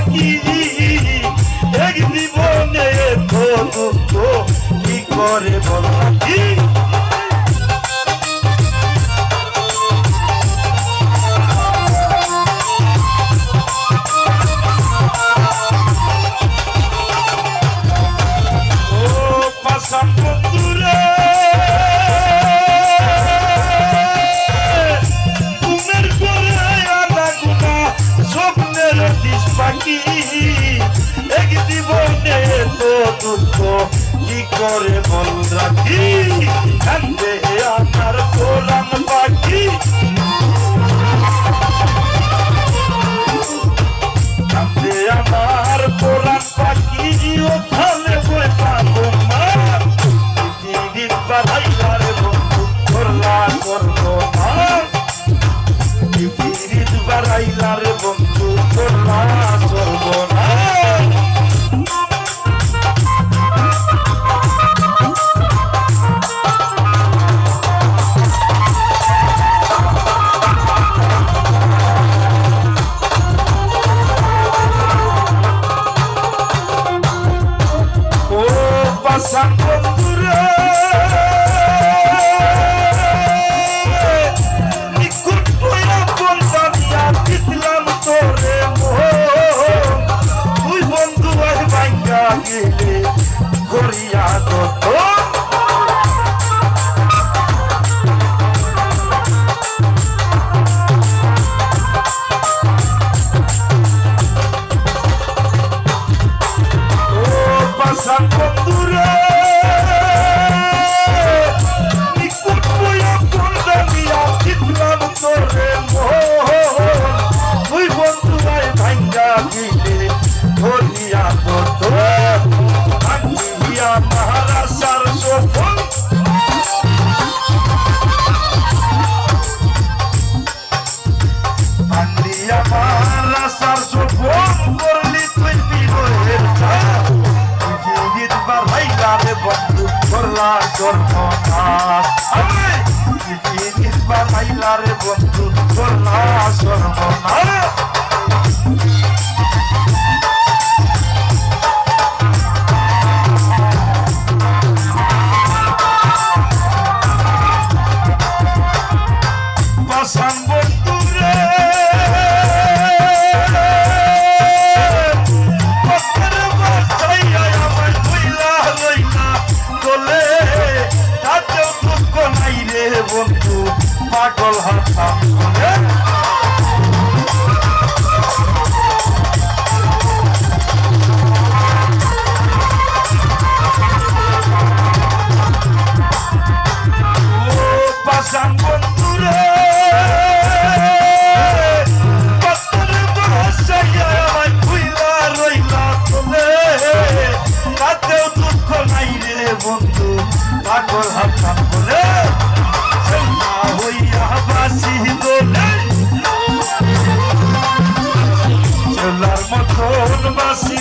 বাকি এক জীবনে তো দুঃখ কি করে বল কি এক জীবনে তো দুঃখ কি করে বল রাখি কান্দে আমার কোরআন পাখি কান্দে আমার কোরআন পাখি ওখানে বই পাবো মা পৃথিবীর বাধাইলার বন্ধু করলা করবো না পৃথিবীর বাধাইলার বন্ধু করলা করবো না পাশান বন্ধুরে নিকুট হইয়া বলবানিয়া দিতলাম তোরে মোহ তুই বন্ধু আজ ভাঙ্গা গেলে করিয়া দত পাশান বন্ধুরে বানাইলারে বন্ধু করলা সর্বনাশ পাশান বন্ধুরে বন্ধু পাগল হাতাম পাশান বন্ধুরে রাতেও দুঃখ নাই রে বন্ধু পাগল হাতাম বলে চলার মতন বাসি